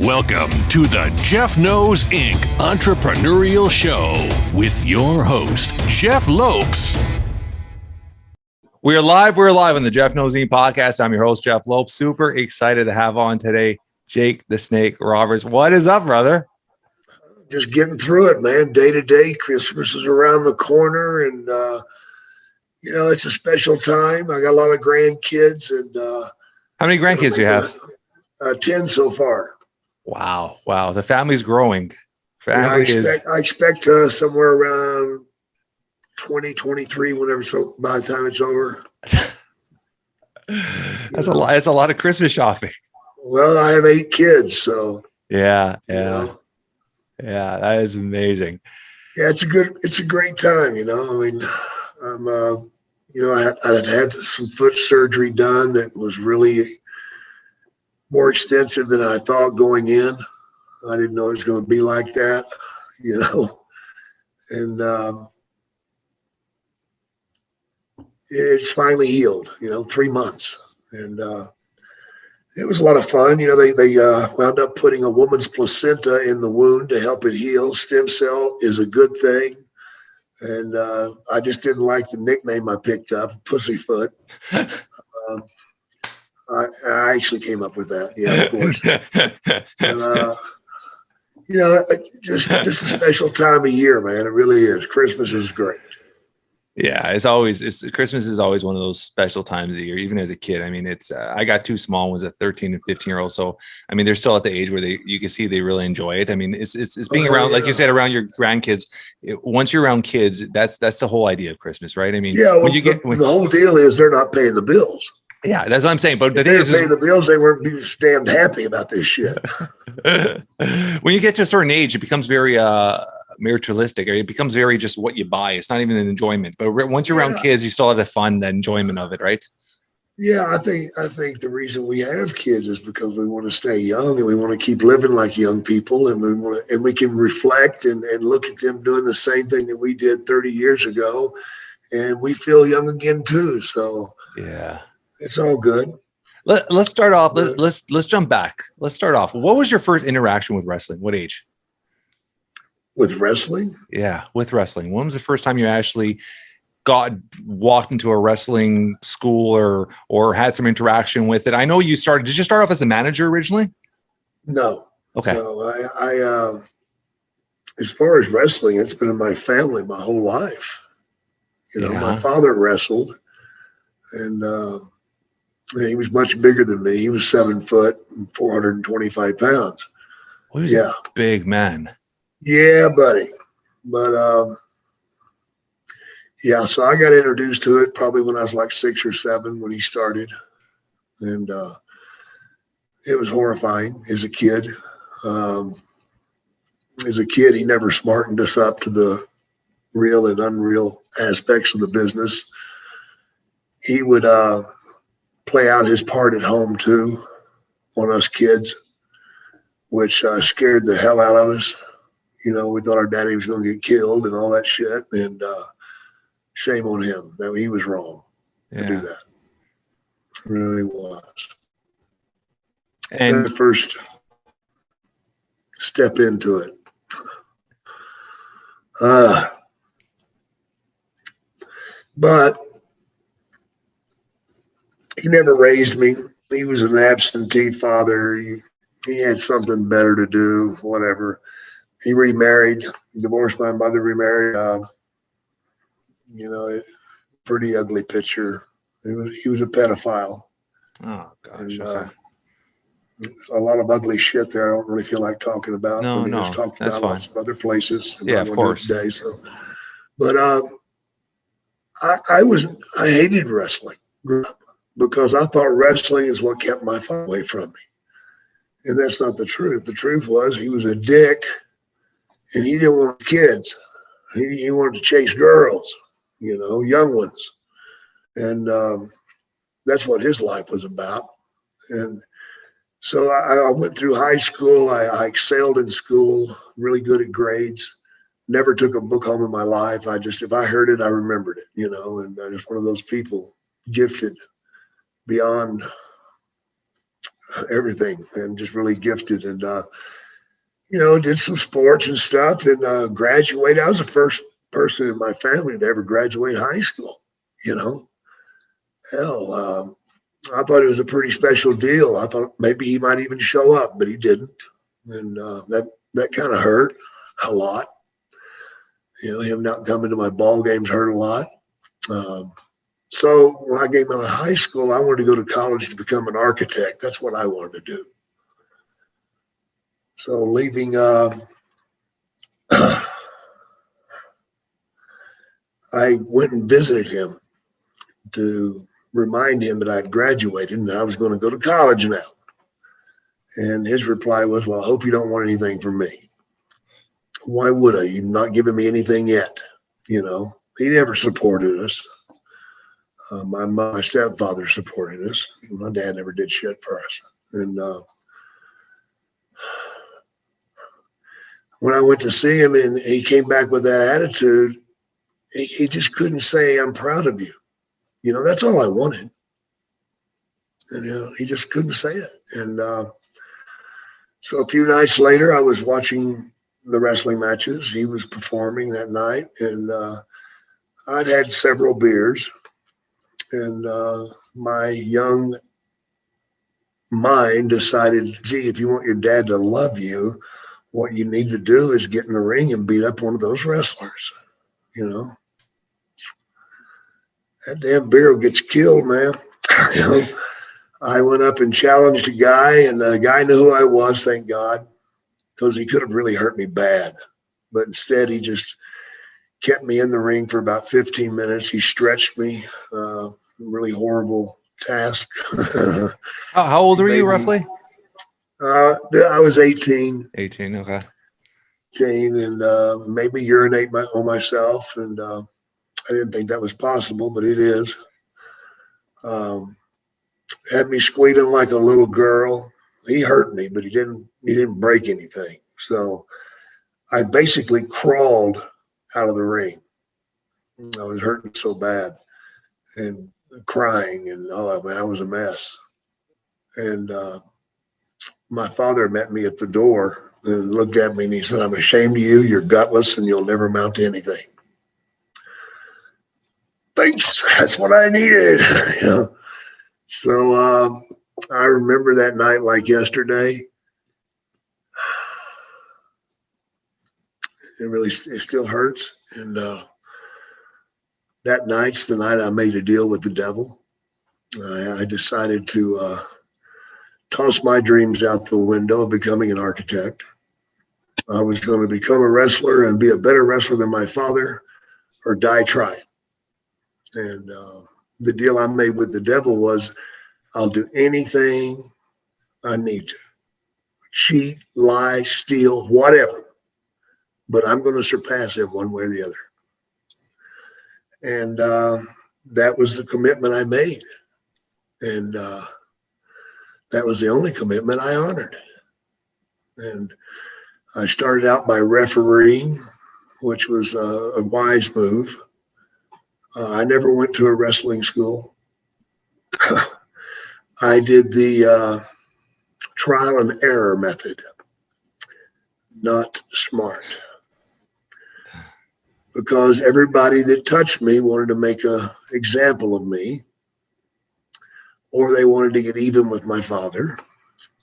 Welcome to the Jeff Knows Inc. Entrepreneurial Show with your host, Jeff Lopes. We're live on the Jeff Knows Inc. podcast. I'm your host, Jeff Lopes. Super excited to have on today Jake the Snake Roberts. What is up, brother? Just getting through it, man. Day to day. Christmas is around the corner, and it's a special time. I got a lot of grandkids, and how many grandkids do you have? 10 so far. Wow. The family's growing. I expect somewhere around 2023, whenever. So by the time it's over, that's a lot. That's a lot of Christmas shopping. Well, I have 8 kids, so yeah, that is amazing. Yeah, it's a great time. I had some foot surgery done that was really more extensive than I thought going in. I didn't know it was going to be like that, and it's finally healed, 3 months. And it was a lot of fun. They wound up putting a woman's placenta in the wound to help it heal. Stem cell is a good thing. And I just didn't like the nickname I picked up, Pussyfoot. I actually came up with that. Yeah, of course. And, just a special time of year, man. It really is. Christmas is great. Yeah, Christmas is always one of those special times of the year, even as a kid. I mean, it's I got 2 small ones, a 13 and 15-year-old. So, I mean, they're still at the age where you can see they really enjoy it. I mean, it's being around, like you said, around your grandkids. Once you're around kids, that's the whole idea of Christmas, right? I mean, the whole deal is they're not paying the bills. Yeah, that's what I'm saying. But the thing is, paying the bills, they weren't damn happy about this shit. When you get to a certain age, it becomes very materialistic, or it becomes very just what you buy. It's not even an enjoyment. But once you're around kids, you still have the fun, the enjoyment of it, right? Yeah, I think the reason we have kids is because we want to stay young and we want to keep living like young people, and we can reflect and look at them doing the same thing that we did 30 years ago, and we feel young again too. So yeah. It's all good. Let's start off. Let's jump back. Let's start off. What was your first interaction with wrestling? What age? With wrestling? Yeah, with wrestling. When was the first time you actually walked into a wrestling school or had some interaction with it? I know you started. Did you start off as a manager originally? No. Okay. No, I as far as wrestling, it's been in my family my whole life. My father wrestled, and he was much bigger than me. He was 7 foot and 425 pounds. Well, he was a big man. Yeah, buddy. But so I got introduced to it probably when I was like 6 or 7 when he started. And it was horrifying as a kid. He never smartened us up to the real and unreal aspects of the business. He would play out his part at home too on us kids, which scared the hell out of us. We thought our daddy was going to get killed and all that shit. And shame on him. I mean, he was wrong to do that. Really was. And the first step into it. But he never raised me. He was an absentee father. He had something better to do, whatever. He remarried, divorced my mother, remarried. Pretty ugly picture. He was a pedophile. Oh, gosh. And, okay. A lot of ugly shit there. I don't really feel like talking about. No, just talked that's about fine. Lots of other places. Yeah, of course. Today, but I hated wrestling because I thought wrestling is what kept my father away from me. And that's not the truth. The truth was he was a dick and he didn't want kids. He wanted to chase girls, young ones. And that's what his life was about. And so I went through high school. I excelled in school, really good at grades. Never took a book home in my life. If I heard it, I remembered it, and I'm just one of those people gifted beyond everything, and just really gifted. And, did some sports and stuff, and graduated. I was the first person in my family to ever graduate high school, Hell, I thought it was a pretty special deal. I thought maybe he might even show up, but he didn't. And that kind of hurt a lot. Him not coming to my ball games hurt a lot. So when I came out of high school, I wanted to go to college to become an architect. That's what I wanted to do. So leaving, I went and visited him to remind him that I'd graduated and that I was going to go to college now. And his reply was, well, I hope you don't want anything from me. Why would I? You've not given me anything yet. He never supported us. My stepfather supported us. My dad never did shit for us. And when I went to see him and he came back with that attitude, he just couldn't say, I'm proud of you. That's all I wanted. And he just couldn't say it. And so a few nights later, I was watching the wrestling matches. He was performing that night, and I'd had several beers. And my young mind decided, gee, if you want your dad to love you, what you need to do is get in the ring and beat up one of those wrestlers. That damn beer gets killed, man. I went up and challenged a guy, and the guy knew who I was, thank God, because he could have really hurt me bad. But instead, he just kept me in the ring for about 15 minutes. He stretched me, really horrible task. How old were you roughly? I was 18. 18, okay. 18, and maybe urinate on myself, and I didn't think that was possible, but it is. Had me squealing like a little girl. He hurt me, but he didn't break anything. So I basically crawled out of the ring. I was hurting so bad and crying, and oh man, I was a mess. And my father met me at the door and looked at me and he said, I'm ashamed of you. You're gutless and you'll never amount to anything. Thanks. That's what I needed. So I remember that night like yesterday. It still hurts. And that night's the night I made a deal with the devil. I decided to toss my dreams out the window of becoming an architect. I was going to become a wrestler and be a better wrestler than my father, or die trying. And the deal I made with the devil was, I'll do anything I need to. Cheat, lie, steal, whatever. But I'm going to surpass him one way or the other. And that was the commitment I made. And that was the only commitment I honored. And I started out by refereeing, which was a wise move. I never went to a wrestling school. I did the trial and error method. Not smart. Because everybody that touched me wanted to make an example of me, or they wanted to get even with my father.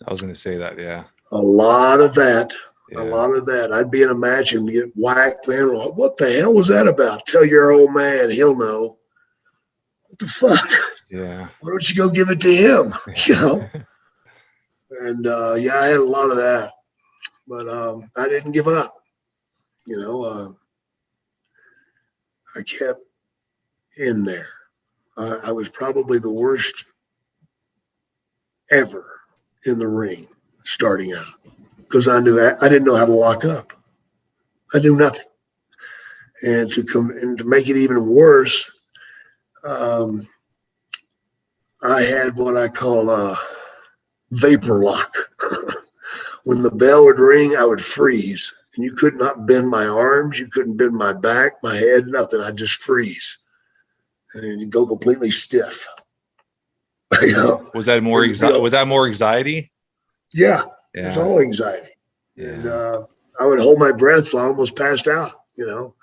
I was going to say that, yeah. A lot of that. Yeah. A lot of that. I'd be in a match and get whacked, man. What the hell was that about? Tell your old man, he'll know. What the fuck? Yeah. Why don't you go give it to him? And yeah, I had a lot of that, but I didn't give up. I kept in there. I was probably the worst ever in the ring starting out, because I didn't know how to lock up. I knew nothing. And to make it even worse, I had what I call a vapor lock. When the bell would ring, I would freeze. And you could not bend my arms. You couldn't bend my back, my head, nothing. I'd just freeze. And you'd go completely stiff. You know, Was that more anxiety? Yeah, Yeah. it was all anxiety. Yeah. And I would hold my breath so I almost passed out, you know.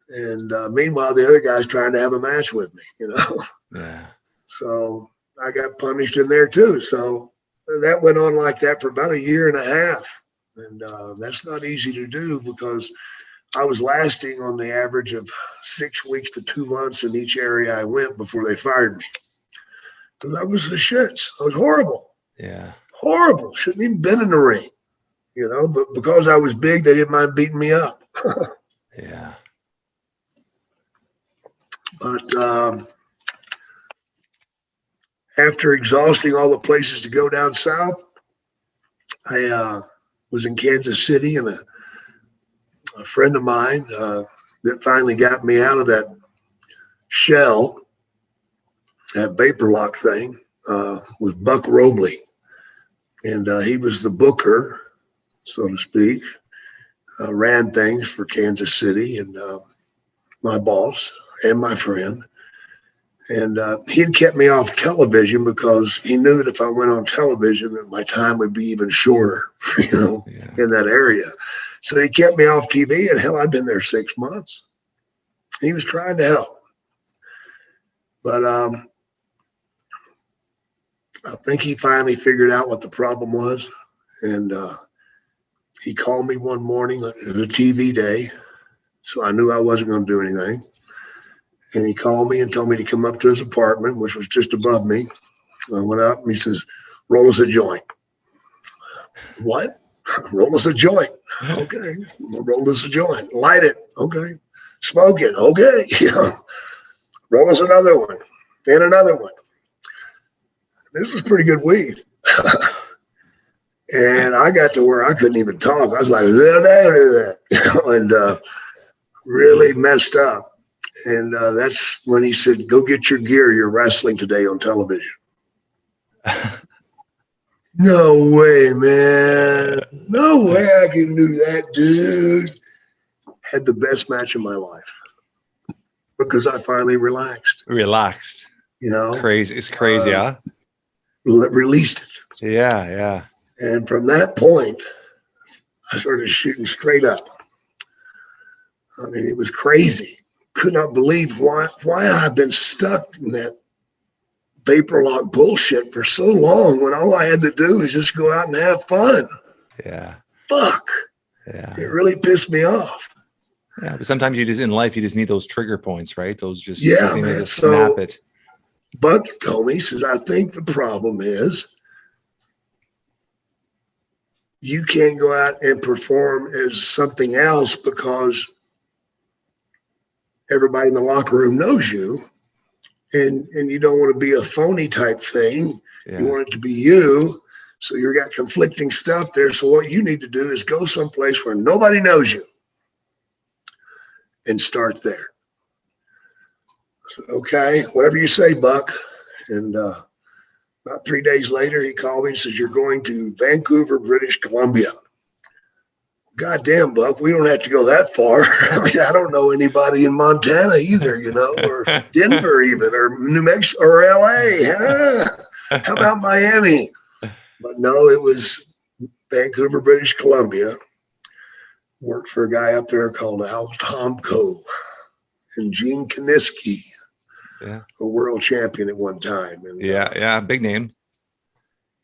And meanwhile, the other guy's trying to have a match with me, you know. Yeah. So I got punished in there too. So that went on like that for about a year and a half. And that's not easy to do because I was lasting on the average of 6 weeks to 2 months in each area I went before they fired me. Because I was the shits. I was horrible. Yeah. Horrible. Shouldn't even been in the ring, you know, but because I was big, they didn't mind beating me up. Yeah. But after exhausting all the places to go down south, I was in Kansas City, and a friend of mine that finally got me out of that shell, that vapor lock thing, was Buck Robley. And he was the booker, so to speak, ran things for Kansas City, and my boss and my friend. And he had kept me off television because he knew that if I went on television, that my time would be even shorter, you know, in that area. So he kept me off TV, and hell, I'd been there 6 months. He was trying to help. But I think he finally figured out what the problem was. And he called me one morning. It was a TV day, so I knew I wasn't going to do anything. And he called me and told me to come up to his apartment, which was just above me. I went up and he says, roll us a joint. What? Roll us a joint. Okay. Roll us a joint. Light it. Okay. Smoke it. Okay. You know, roll us another one. And another one. This was pretty good weed. And I got to where I couldn't even talk. I was like, and really messed up. And that's when he said, go get your gear. You're wrestling today on television. No way, man. No way I can do that, dude. Had the best match of my life because I finally relaxed. Relaxed. You know? Crazy. It's crazy, huh? Released it. Yeah, yeah. And from that point, I started shooting straight up. I mean, it was crazy. Could not believe why I've been stuck in that vapor lock bullshit for so long when all I had to do is just go out and have fun. Yeah. Fuck. Yeah. It really pissed me off. Yeah, but sometimes you just in life you just need those trigger points, right? Those just man. Just snap it. Buck told me, he says, I think the problem is you can't go out and perform as something else because everybody in the locker room knows you, and you don't want to be a phony type thing. Yeah. You want it to be you. So you got conflicting stuff there. So what you need to do is go someplace where nobody knows you and start there. So, okay, whatever you say, Buck. And about 3 days later, he called me and says, you're going to Vancouver, British Columbia. God damn, Buck, we don't have to go that far. I mean, I don't know anybody in Montana either, you know, or Denver even, or New Mexico, or LA. Huh? How about Miami? But no, it was Vancouver, British Columbia. Worked for a guy up there called Al Tomko and Gene Kaniski, a world champion at one time. And, big name.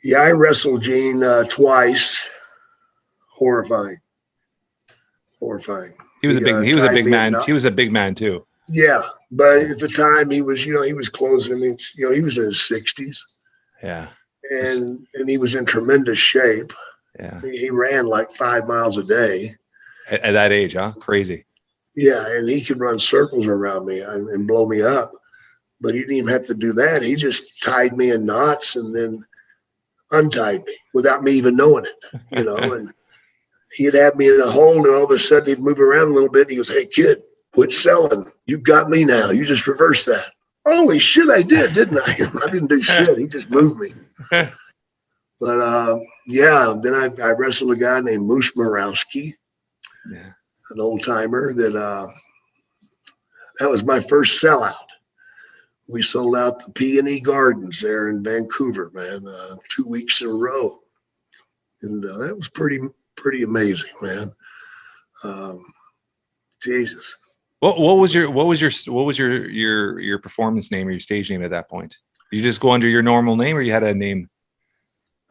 Yeah, I wrestled Gene twice. Horrifying. He was a big man. He was a big man too. Yeah, but at the time he was, he was closing. I mean, he was in his 60s. Yeah, and he was in tremendous shape. Yeah, he ran like 5 miles a day at that age, huh? Crazy. Yeah, and he could run circles around me and blow me up. But he didn't even have to do that. He just tied me in knots and then untied me without me even knowing it, and he'd have me in a hole, and all of a sudden he'd move around a little bit. And he goes, "Hey, kid, quit selling. You got me now. You just reversed that." Holy shit, I did, didn't I? I didn't do shit. He just moved me. But, then I wrestled a guy named Moose Morawski, an old timer that was my first sellout. We sold out the P&E Gardens there in Vancouver, man, 2 weeks in a row. And that was pretty amazing, man. Jesus. What was your performance name or your stage name at that point? You just go under your normal name, or you had a name?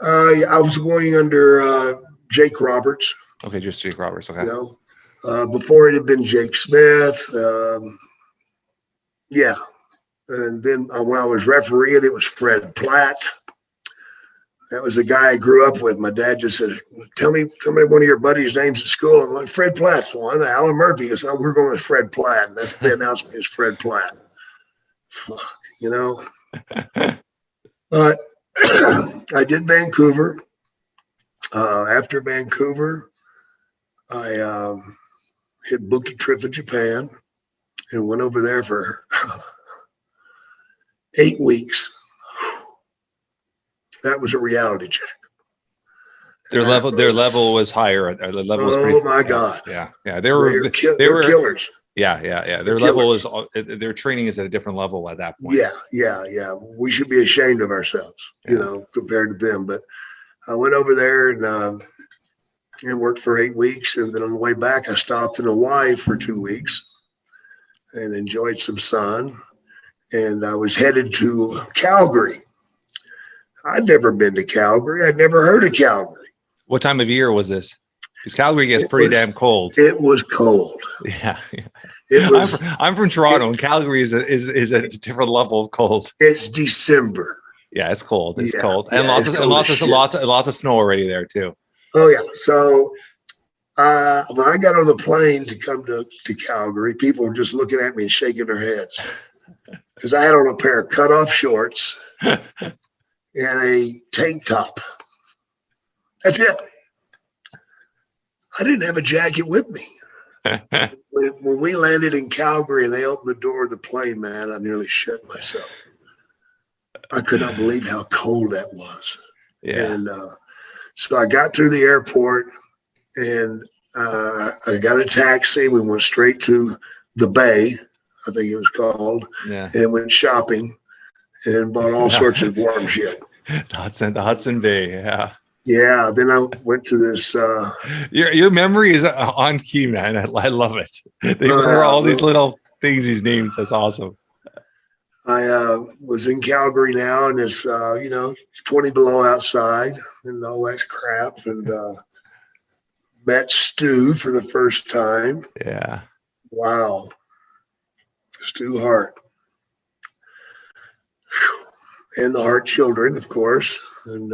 I was going under Jake Roberts. Okay, just Jake Roberts. Okay. You know, before it had been Jake Smith. Yeah. And then when I was refereeing, it was Fred Platt. That was the guy I grew up with. My dad just said, tell me one of your buddies' names at school. I'm like, Fred Platt's one. Alan Murphy goes, we're going with Fred Platt. And that's the announcement is Fred Platt. Fuck, you know. But I did Vancouver. After Vancouver, I had booked a trip to Japan and went over there for 8 weeks. That was a reality check. Their level was higher. Their level was pretty, my God. Yeah. They were killers. Yeah. Their level is, their training is at a different level at that point. Yeah. We should be ashamed of ourselves, you know, compared to them. But I went over there and worked for 8 weeks. And then on the way back, I stopped in Hawaii for 2 weeks and enjoyed some sun. And I was headed to Calgary. I'd never been to Calgary. I'd never heard of Calgary. What time of year was this? Because Calgary gets pretty damn cold. It was cold. Yeah. It was. I'm from Toronto, and Calgary is a different level of cold. It's December. Yeah, it's cold. It's cold, and lots of snow already there too. Oh yeah. So when I got on the plane to come to Calgary, people were just looking at me and shaking their heads because I had on a pair of cutoff shorts and a tank top. That's it. I didn't have a jacket with me. When we landed in Calgary and they opened the door of the plane, man, I nearly shit myself. I could not believe how cold that was. Yeah. And so I got through the airport and I got a taxi. We went straight to the Bay, I think it was called. Yeah. And went shopping and bought all sorts of warm shit. The Hudson Bay, yeah. Yeah, then I went to this. Your memory is on key, man. I love it. They remember all these little things, these names. That's awesome. I was in Calgary now, and it's 20 below outside, and all that crap, and met Stu for the first time. Yeah. Wow. Stu Hart. And the Hart children, of course, and.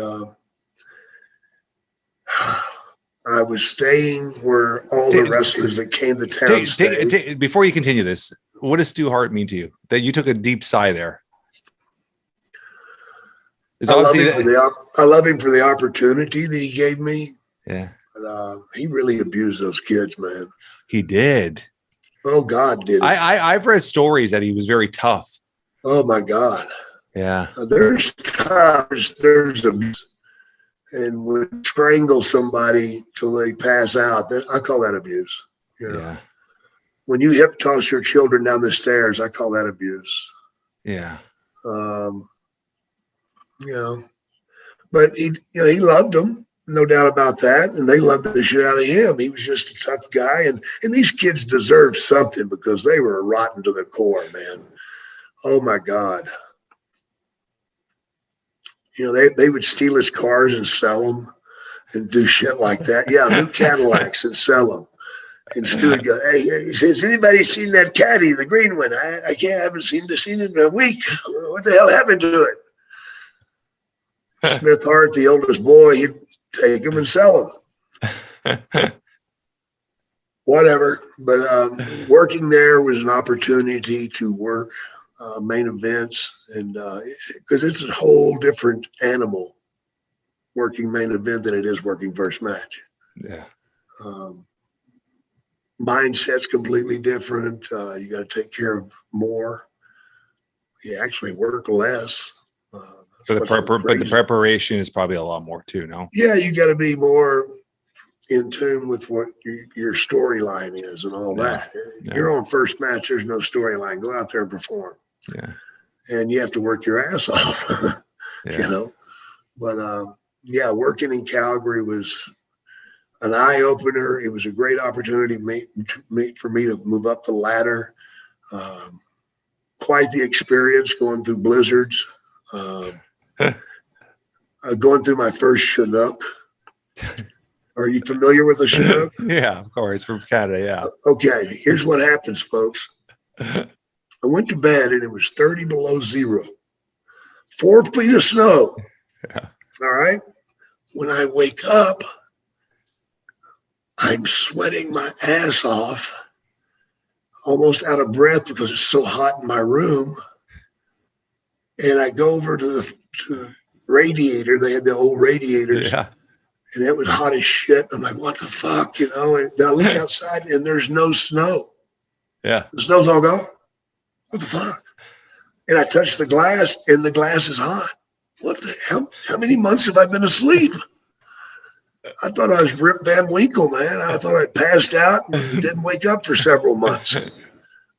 I was staying where all the wrestlers that came to town stayed. Before you continue this, what does Stu Hart mean to you? That you took a deep sigh there. I love him for the opportunity that he gave me. Yeah. But, he really abused those kids, man. He did. Oh, God, did he? I've read stories that he was very tough. Oh, my God. Yeah. There's times there's abuse. And would strangle somebody till they pass out. I call that abuse. You know? Yeah. When you hip toss your children down the stairs, I call that abuse. Yeah. But he loved them, no doubt about that, and they loved the shit out of him. He was just a tough guy, and these kids deserved something because they were rotten to the core, man. Oh my God. You know, they would steal his cars and sell them and do shit like that. Yeah, new Cadillacs and sell them. And Stu would go, hey, he says, anybody seen that caddy, the green one? I haven't seen it in a week. What the hell happened to it? Smith Hart, the oldest boy, he'd take them and sell them. Whatever. But working there was an opportunity to work main events, and because it's a whole different animal working main event than it is working first match. Yeah. Mindset's completely different. You got to take care of more. You actually work less. But the preparation is probably a lot more too, no? Yeah, you got to be more in tune with what your storyline is and all that. Yeah. You're on first match, there's no storyline. Go out there and perform. Yeah. and you have to work your ass off, you know. But yeah, working in Calgary was an eye opener. It was a great opportunity for me to move up the ladder. Quite the experience going through blizzards, going through my first Chinook. Are you familiar with a Chinook? Yeah, of course, from Canada. Yeah. Okay, here's what happens, folks. I went to bed and it was 30 below zero, 4 feet of snow. Yeah. All right. When I wake up, I'm sweating my ass off, almost out of breath because it's so hot in my room. And I go over to the radiator. They had the old radiators. Yeah. And it was hot as shit. I'm like, what the fuck, you know? And I look outside and there's no snow. Yeah. The snow's all gone. What the fuck? And I touch the glass and the glass is hot. What the hell? How many months have I been asleep? I thought I was Rip Van Winkle, man. I thought I passed out and didn't wake up for several months.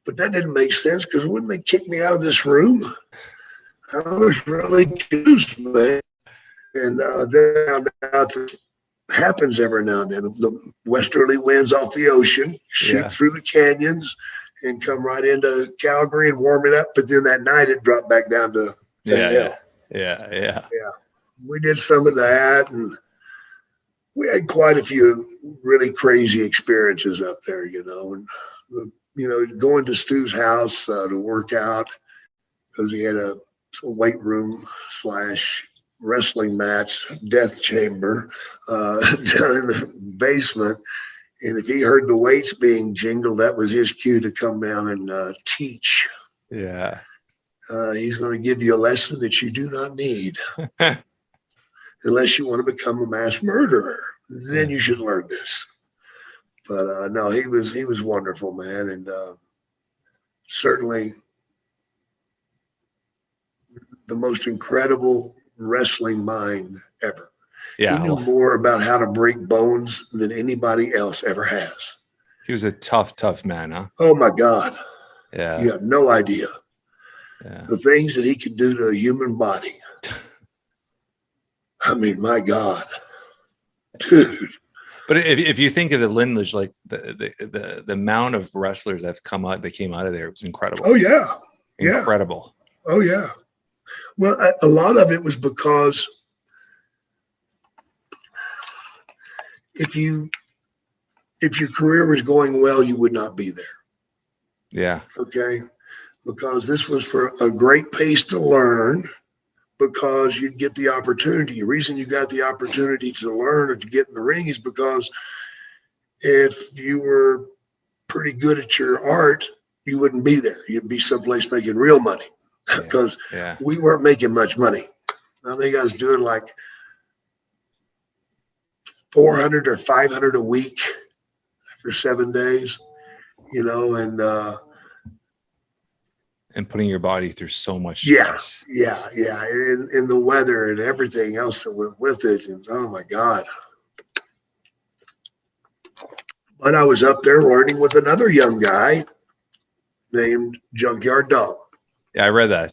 But that didn't make sense because wouldn't they kick me out of this room? I was really confused, man. And then I found out that happens every now and then. The westerly winds off the ocean shoot through the canyons and come right into Calgary and warm it up. But then that night it dropped back down to hell. Yeah. We did some of that, and we had quite a few really crazy experiences up there, you know. And going to Stu's house to work out because he had a weight room / wrestling match, death chamber down in the basement. And if he heard the weights being jingled, that was his cue to come down and teach. Yeah. He's going to give you a lesson that you do not need. Unless you want to become a mass murderer, then you should learn this. But no, he was wonderful, man. And certainly the most incredible wrestling mind ever. Yeah. He knew more about how to break bones than anybody else ever has. He was a tough man, huh? Oh my God. Yeah. You have no idea. Yeah. The things that he could do to a human body. I mean, my God. Dude. But if you think of the lineage, like the amount of wrestlers that came out of there, it was incredible. Oh yeah. Incredible. Oh yeah. Well, a lot of it was because if your career was going well, you would not be there. Yeah. Okay. Because this was for a great pace to learn, because you'd get the opportunity. The reason you got the opportunity to learn or to get in the ring is because if you were pretty good at your art, you wouldn't be there. You'd be someplace making real money because we weren't making much money. I think I was doing like 400 or 500 a week for 7 days, and putting your body through so much stress. Yeah. And the weather and everything else that went with it. And oh my God. But I was up there learning with another young guy named Junkyard Dog. Yeah, I read that.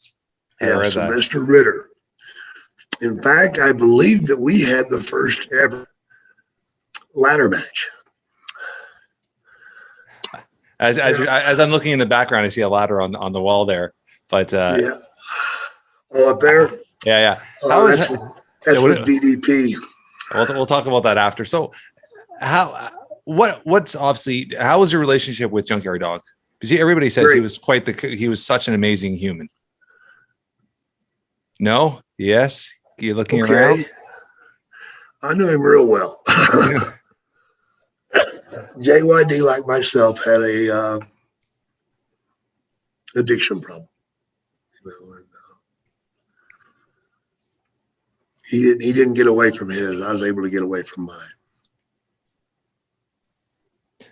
Mr. Ritter. In fact, I believe that we had the first ever ladder match. As I'm looking in the background, I see a ladder on the wall there. But Oh, up there. Yeah. That's with DDP. We'll talk about that after. So, what's obviously how was your relationship with Junkyard Dog? Because everybody says Great. he was such an amazing human. No? Yes? You're looking around? I knew him real well. JYD, like myself, had a addiction problem. And, he didn't get away from his. I was able to get away from mine.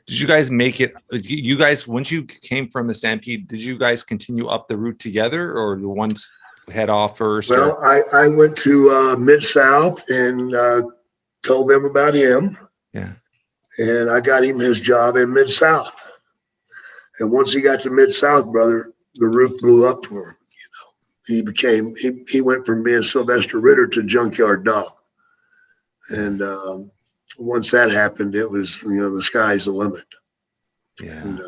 Did you guys make it? You guys, once you came from the Stampede, did you guys continue up the route together, or the ones head off first? Well, I went to Mid-South and told them about him. Yeah. And I got him his job in Mid-South. And once he got to Mid-South, brother, the roof blew up for him. he went from being Sylvester Ritter to Junkyard Dog. And once that happened, it was, the sky's the limit. Yeah. And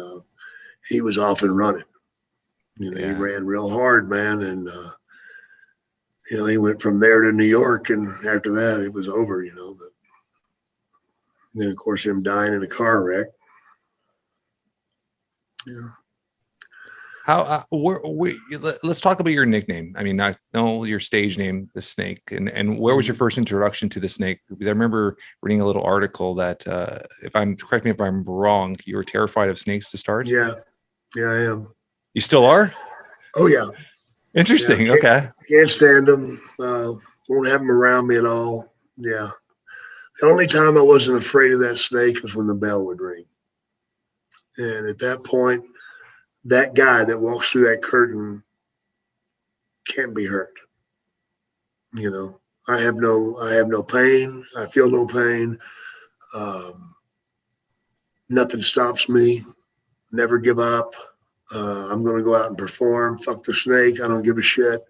he was off and running. He ran real hard, man. And, he went from there to New York. And after that, it was over, But then, of course, him dying in a car wreck. Yeah. How let's talk about your nickname. I mean, I know your stage name, the Snake, and where was your first introduction to the Snake? Because I remember reading a little article that correct me if I'm wrong, you were terrified of snakes to start. Yeah, I am. You still are? Oh yeah. Interesting. Yeah, Okay. Can't stand them. Won't have them around me at all. Yeah. The only time I wasn't afraid of that snake was when the bell would ring, and at that point, that guy that walks through that curtain can't be hurt. I have no pain. I feel no pain. Nothing stops me. Never give up. I'm going to go out and perform. Fuck the snake. I don't give a shit.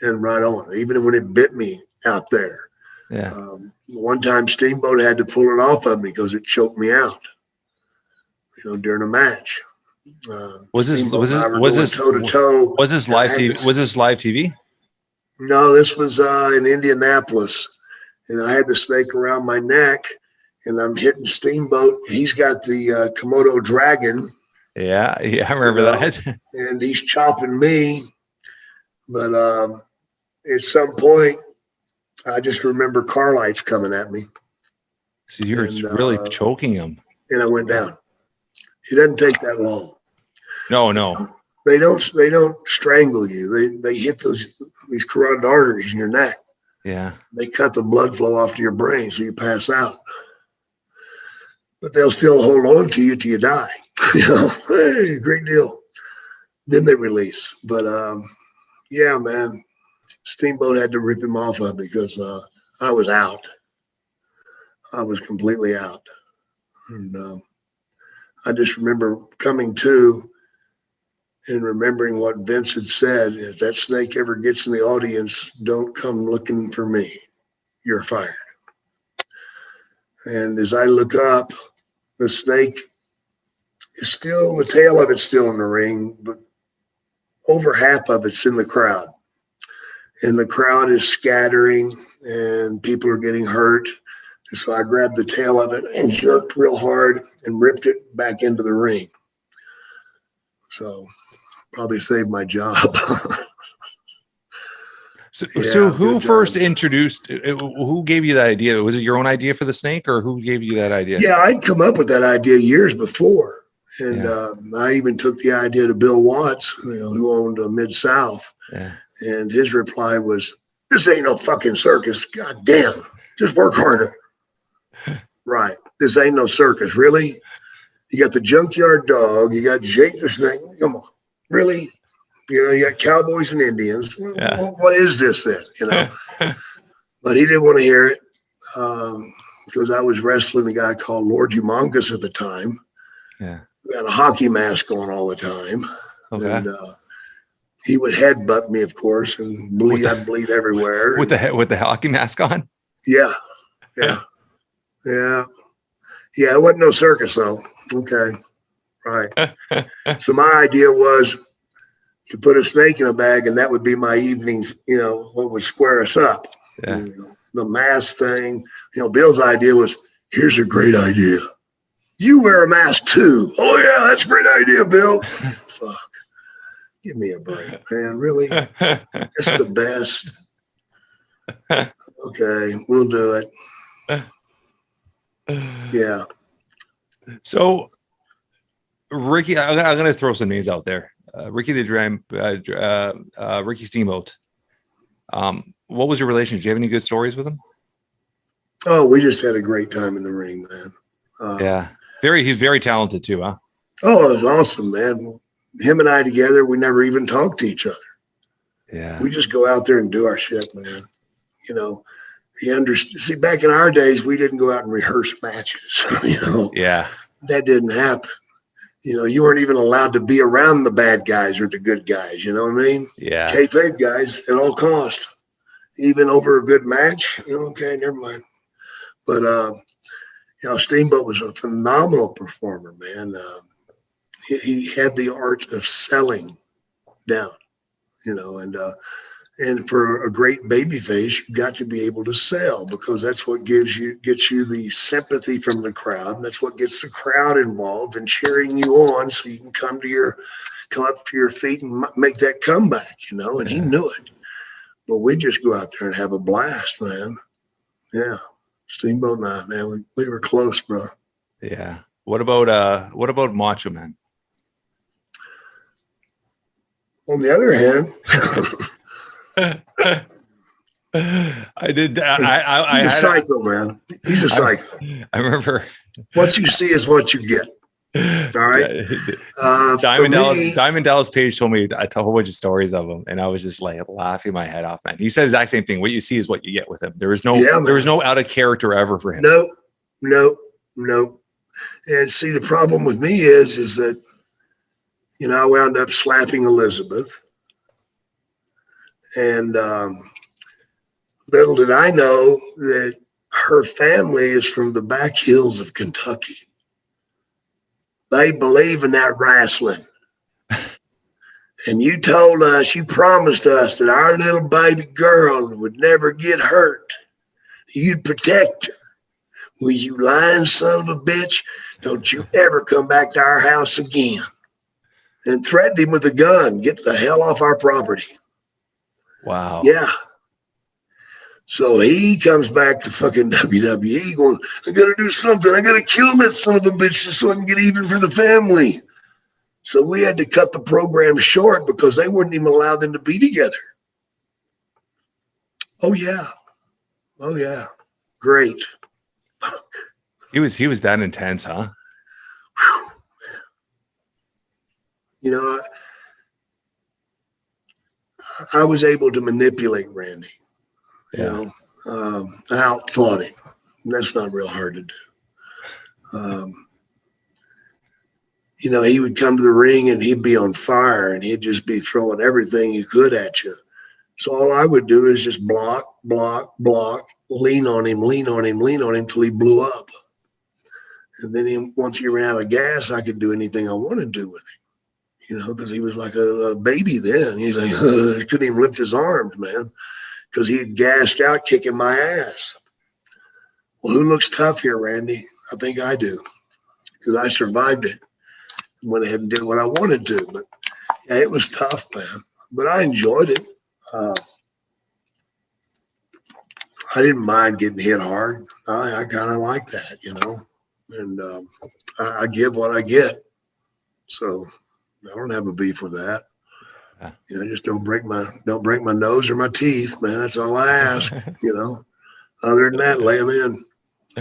And right on. Even when it bit me out there. Yeah. One time Steamboat had to pull it off of me because it choked me out, during a match. Was this live TV? No, this was in Indianapolis, and I had the snake around my neck, and I'm hitting Steamboat. He's got the Komodo dragon. Yeah, I remember that. And he's chopping me, but at some point, I just remember car lights coming at me. So you're really choking him, and I went down. It doesn't take that long. No. They don't strangle you. They hit these carotid arteries in your neck. Yeah. They cut the blood flow off to your brain so you pass out. But they'll still hold on to you till you die. Hey, great deal. Then they release. But yeah, man, Steamboat had to rip him off of me because I was out. I was completely out. And I just remember coming to and remembering what Vince had said, if that snake ever gets in the audience, don't come looking for me. You're fired. And as I look up, the snake is still, the tail of it's still in the ring, but over half of it's in the crowd. And the crowd is scattering and people are getting hurt. And so I grabbed the tail of it and jerked real hard and ripped it back into the ring. So probably saved my job. So who first introduced, who gave you that idea? Was it your own idea for the snake, or who gave you that idea? Yeah, I'd come up with that idea years before. And I even took the idea to Bill Watts, who owned Mid-South. Yeah. And his reply was, this ain't no fucking circus. God damn, just work harder. Right. This ain't no circus. Really? You got the Junkyard Dog. You got Jake the Snake. Come on. Really? You got cowboys and Indians. Yeah. What is this then? But he didn't want to hear it because I was wrestling a guy called Lord Humongous at the time. Yeah. We had a hockey mask on all the time. Okay. And he would headbutt me, of course, and bleed. I'd bleed everywhere. With the hockey mask on? Yeah. It wasn't no circus though. Okay. Right. So my idea was to put a snake in a bag, and that would be my evening, what would square us up. Yeah. The mask thing, Bill's idea was, here's a great idea. You wear a mask too. Oh yeah, that's a great idea, Bill. Fuck. Give me a break, man. Really? It's the best. Okay, we'll do it. Yeah. So, Ricky, I'm going to throw some names out there. Ricky the Dram, Ricky Steamboat. What was your relationship? Do you have any good stories with him? Oh, we just had a great time in the ring, man. Yeah. He's very talented too, huh? Oh, it was awesome, man. Him and I together, we never even talked to each other. Yeah. We just go out there and do our shit, man. He understood. See, back in our days, we didn't go out and rehearse matches. Yeah. That didn't happen. you weren't even allowed to be around the bad guys or the good guys. You know what I mean? Yeah. Kayfabe guys at all cost, even over a good match. Okay, never mind. But Steamboat was a phenomenal performer, man. He had the art of selling down, and for a great baby face, you've got to be able to sell, because that's what gets you the sympathy from the crowd. And that's what gets the crowd involved and cheering you on, so you can come up to your feet and make that comeback, and he knew it. But we just go out there and have a blast, man. Yeah. Steamboat and I, man, we were close, bro. Yeah. What about Macho Man? On the other hand, he's a psycho, man. He's a psycho. I remember. What you see is what you get. All right. Diamond Dallas Page told me a whole bunch of stories of him, and I was just like laughing my head off, man. He said the exact same thing. What you see is what you get with him. There was no out of character ever for him. No. And see, the problem with me is that, I wound up slapping Elizabeth. And little did I know that her family is from the back hills of Kentucky. They believe in that wrestling. And you promised us that our little baby girl would never get hurt. You'd protect her. Well, you lying son of a bitch, don't you ever come back to our house again. And threatened him with a gun. Get the hell off our property. Wow. Yeah. So he comes back to fucking WWE going, I got to do something. I got to kill that son of a bitch just so I can get even for the family. So we had to cut the program short because they wouldn't even allow them to be together. Oh, yeah. Great. He was that intense, huh? I was able to manipulate Randy. I outthought him. That's not real hard to do. He would come to the ring and he'd be on fire and he'd just be throwing everything he could at you. So all I would do is just block, lean on him till he blew up. And then once he ran out of gas, I could do anything I wanted to do with him, because he was like a baby then. He's like, he couldn't even lift his arms, man, because he had gassed out kicking my ass. Well, who looks tough here, Randy? I think I do, because I survived it and went ahead and did what I wanted to. But yeah, it was tough, man, but I enjoyed it. I didn't mind getting hit hard. I kind of like that, and I give what I get. So I don't have a beef with that. Just don't break my nose or my teeth, man. That's all I ask. Other than that, lay them in.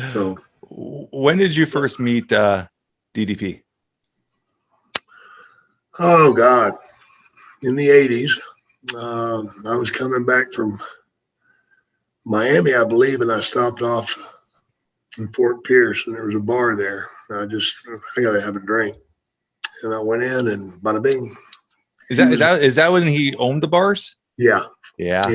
So when did you first meet DDP? Oh God, in the 80s. I was coming back from Miami, I believe, and I stopped off in Fort Pierce, and there was a bar there. I got to have a drink, and I went in, and bada bing. Is that when he owned the bars? Yeah. He had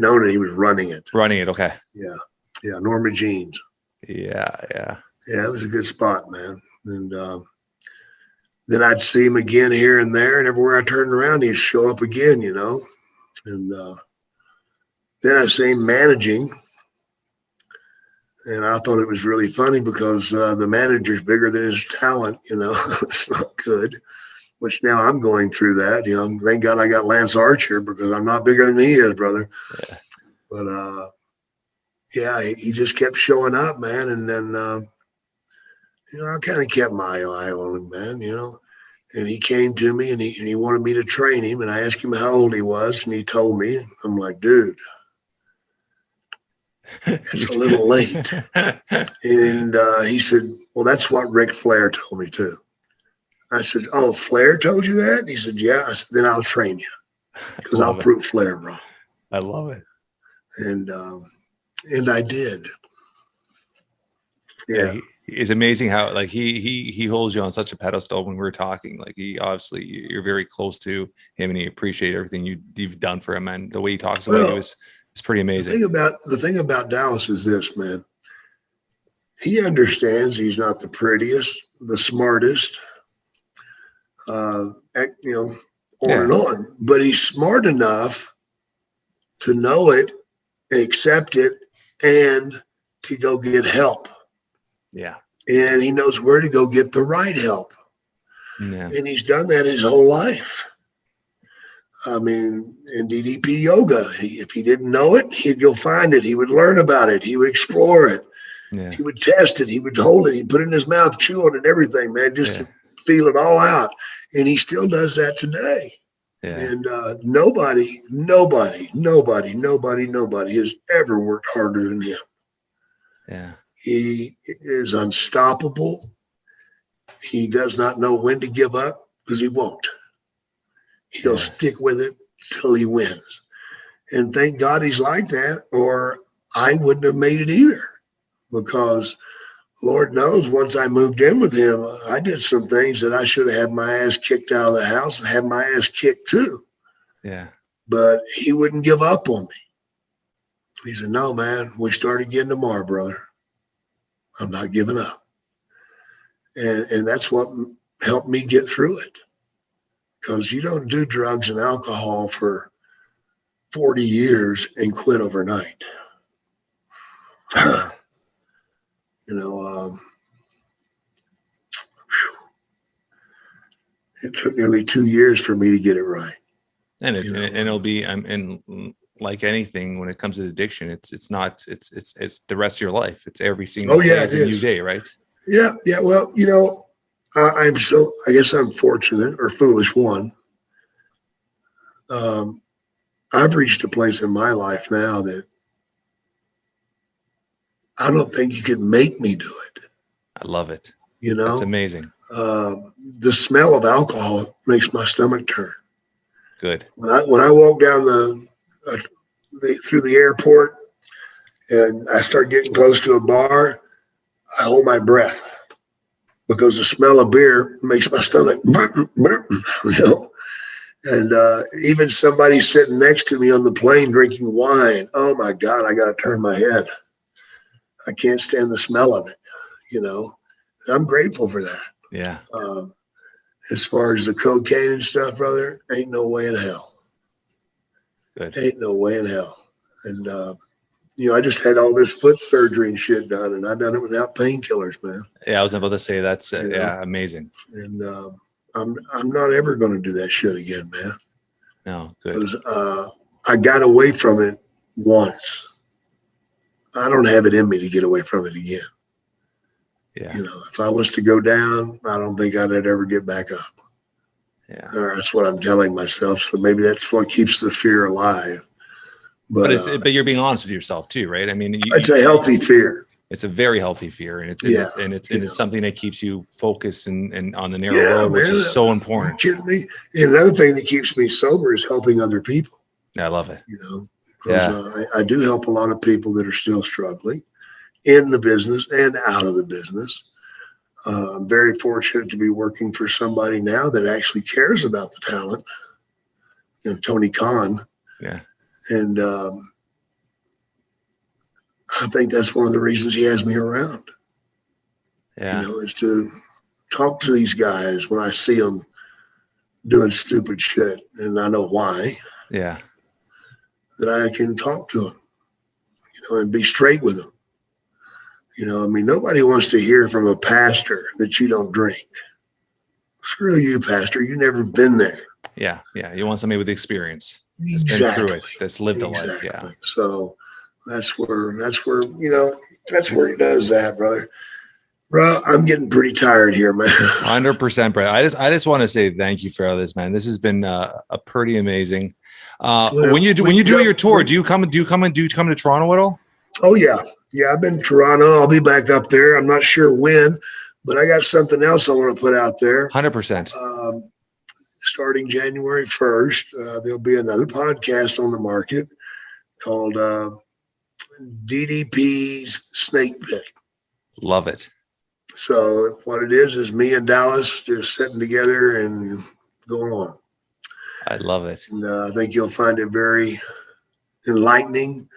known it. He was running it. Okay. Yeah. Norma Jeans. Yeah. It was a good spot, man. And then I'd see him again here and there, and everywhere I turned around, he'd show up again, And then I see him managing, and I thought it was really funny because the manager's bigger than his talent, It's not good. Which now I'm going through that, Thank God I got Lance Archer because I'm not bigger than he is, brother. Yeah. But he just kept showing up, man, and then I kind of kept my eye on him, man, And he came to me and he wanted me to train him, and I asked him how old he was, and he told me. I'm like, dude, it's a little late. And he said, well, that's what Ric Flair told me too. I said, oh, Flair told you that? He said, yeah. I said, then I'll train you because I'll prove Flair wrong. I love it. And I did. Yeah. it's amazing how like he holds you on such a pedestal when we're talking. Like he obviously you're very close to him and he appreciates everything you've done for him, and the way he talks about you is pretty amazing. The thing about Dallas is this, man. He understands he's not the prettiest, the smartest, on and on, but he's smart enough to know it, accept it, and to go get help. Yeah. And he knows where to go get the right help. Yeah. And he's done that his whole life. I mean, in DDP yoga, if he didn't know it, he'd go find it. He would learn about it. He would explore it. Yeah. He would test it. He would hold it. He'd put it in his mouth, chew on it, everything, man, just to feel it all out. And he still does that today. Yeah. And nobody has ever worked harder than him. Yeah. He is unstoppable. He does not know when to give up because he won't. He'll stick with it till he wins. And thank God he's like that, or I wouldn't have made it either. Because Lord knows once I moved in with him, I did some things that I should have had my ass kicked out of the house and had my ass kicked too. Yeah. But he wouldn't give up on me. He said, no, man, we start again tomorrow, brother. I'm not giving up. And that's what helped me get through it. Because you don't do drugs and alcohol for 40 years and quit overnight. It took nearly 2 years for me to get it right. And it'll be, and like anything, when it comes to addiction, it's the rest of your life. It's every single day is a new day, right? Yeah. Yeah. Well, I guess I'm fortunate or foolish one. I've reached a place in my life now that I don't think you can make me do it. I love it. That's amazing. The smell of alcohol makes my stomach turn. Good. When I walk down through the airport and I start getting close to a bar, I hold my breath because the smell of beer makes my stomach And even somebody sitting next to me on the plane drinking wine, oh my God, I got to turn my head. I can't stand the smell of it, I'm grateful for that. Yeah. As far as the cocaine and stuff, brother, ain't no way in hell. Good. Ain't no way in hell. And, I just had all this foot surgery and shit done, and I done it without painkillers, man. Yeah, I was about to say that's amazing. And I'm not ever going to do that shit again, man. No, good. Because I got away from it once. I don't have it in me to get away from it again. Yeah. If I was to go down, I don't think I'd ever get back up. Yeah. Or that's what I'm telling myself. So maybe that's what keeps the fear alive. But you're being honest with yourself too, right? I mean, it's a healthy fear. It's a very healthy fear, and it's something that keeps you focused and on the narrow road, which is so important. Are you kidding me? And another thing that keeps me sober is helping other people. Yeah, I love it. Because I do help a lot of people that are still struggling in the business and out of the business. I'm very fortunate to be working for somebody now that actually cares about the talent. Tony Khan. Yeah. And I think that's one of the reasons he has me around. Yeah. Is to talk to these guys when I see them doing stupid shit, and I know why. Yeah. That I can talk to them, and be straight with them. Nobody wants to hear from a pastor that you don't drink. Screw you, pastor. You've never been there. Yeah. Yeah. You want somebody with experience. Exactly. Been through it. That's lived a life. Yeah. So that's where he does that, brother. Bro, I'm getting pretty tired here, man. 100%, Brett. I just want to say thank you for all this, man. This has been a pretty amazing. When you do your tour, do you come to Toronto at all? Oh yeah. Yeah, I've been to Toronto. I'll be back up there. I'm not sure when, but I got something else I want to put out there. 100%. Starting January 1st, there'll be another podcast on the market called DDP's Snake Pit. Love it. So what it is me and Dallas just sitting together and going on. I love it. And, I think you'll find it very enlightening.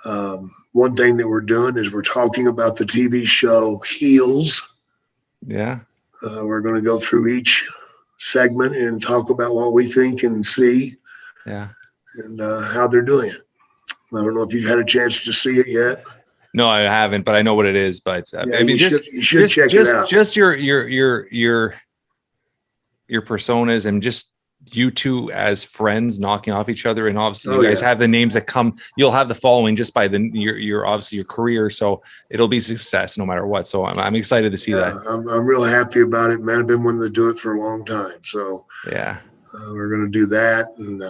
One thing that we're doing is we're talking about the TV show Heels. Yeah. We're going to go through each segment and talk about what we think and see. Yeah. And how they're doing it. I don't know if you've had a chance to see it yet. No, I haven't, but I know what it is. But Yeah, I mean, you should check it out. Just your personas and just you two as friends knocking off each other, and obviously you guys have the names that come. You'll have the following just by your obviously your career, so it'll be success no matter what. So I'm excited to see that. I'm real happy about it, man. I've been wanting to do it for a long time, so yeah, we're going to do that. And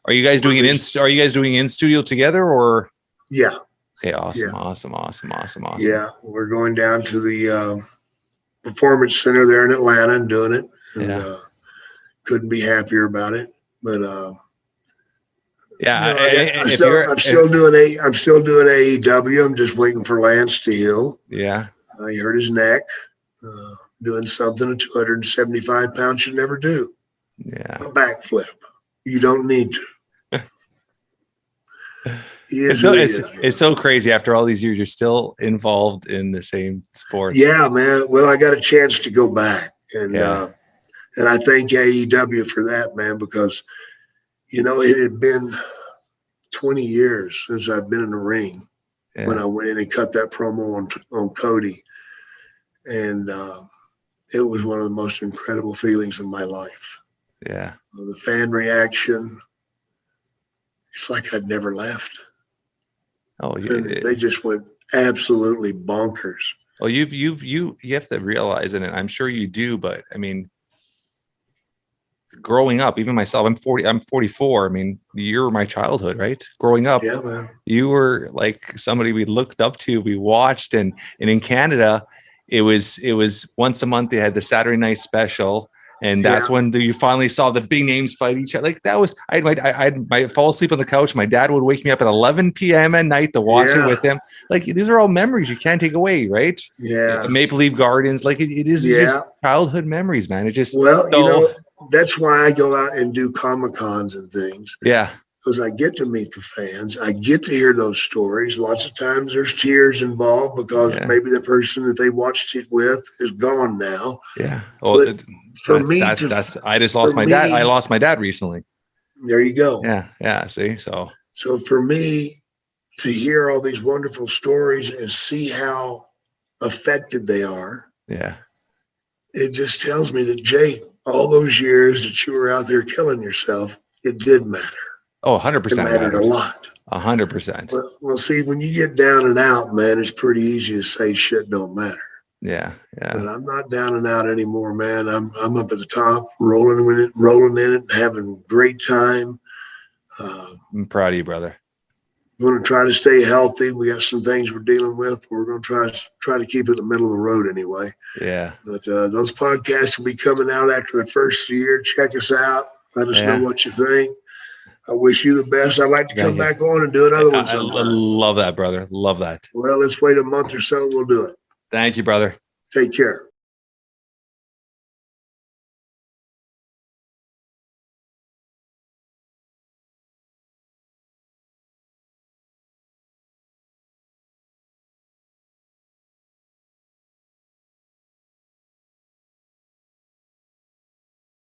are you guys doing it Are you guys doing it in studio together or? Yeah. Okay. Awesome. Yeah. Awesome. Yeah, we're going down to the Performance Center there in Atlanta and doing it. And, couldn't be happier about it. But I'm still doing AEW. I'm just waiting for Lance to heal. Yeah. He hurt his neck. Doing something a 275 pound should never do. Yeah. A backflip. You don't need to. It's so crazy. After all these years, you're still involved in the same sport. Yeah, man. Well, I got a chance to go back, and I thank AEW for that, man, because it had been 20 years since I've been in the ring when I went in and cut that promo on Cody, and it was one of the most incredible feelings of my life. Yeah, the fan reaction. It's like I'd never left. Oh, they just went absolutely bonkers. Well, you have to realize, and I'm sure you do, but I mean, growing up, even myself, I'm 44. I mean, you're my childhood, right? Growing up, yeah, man. You were like somebody we looked up to, we watched, and in Canada, it was once a month they had the Saturday night special. And that's when you finally saw the big names fight each other. Like that was, I'd fall asleep on the couch. My dad would wake me up at 11 p.m. at night to watch it with him. Like these are all memories you can't take away, right? Yeah. Maple Leaf Gardens, like it is just childhood memories, man. It just that's why I go out and do Comic-Cons and things. Yeah. Because I get to meet the fans. I get to hear those stories. Lots of times there's tears involved because maybe the person that they watched it with is gone now. Yeah. Oh, I just lost my dad. I lost my dad recently. There you go. Yeah. Yeah. See, so for me to hear all these wonderful stories and see how affected they are. Yeah. It just tells me that, Jay, all those years that you were out there killing yourself, it did matter. Oh, 100%. It mattered a lot. 100%. Well, see, when you get down and out, man, it's pretty easy to say shit don't matter. Yeah, yeah. But I'm not down and out anymore, man. I'm up at the top, rolling in it, having a great time. I'm proud of you, brother. We're going to try to stay healthy. We got some things we're dealing with. But we're going to try to keep it in the middle of the road anyway. Yeah. But those podcasts will be coming out after the first year. Check us out. Let us know what you think. I wish you the best. I'd like to come back on and do another one sometime. I love that, brother. Love that. Well, let's wait a month or so. We'll do it. Thank you, brother. Take care.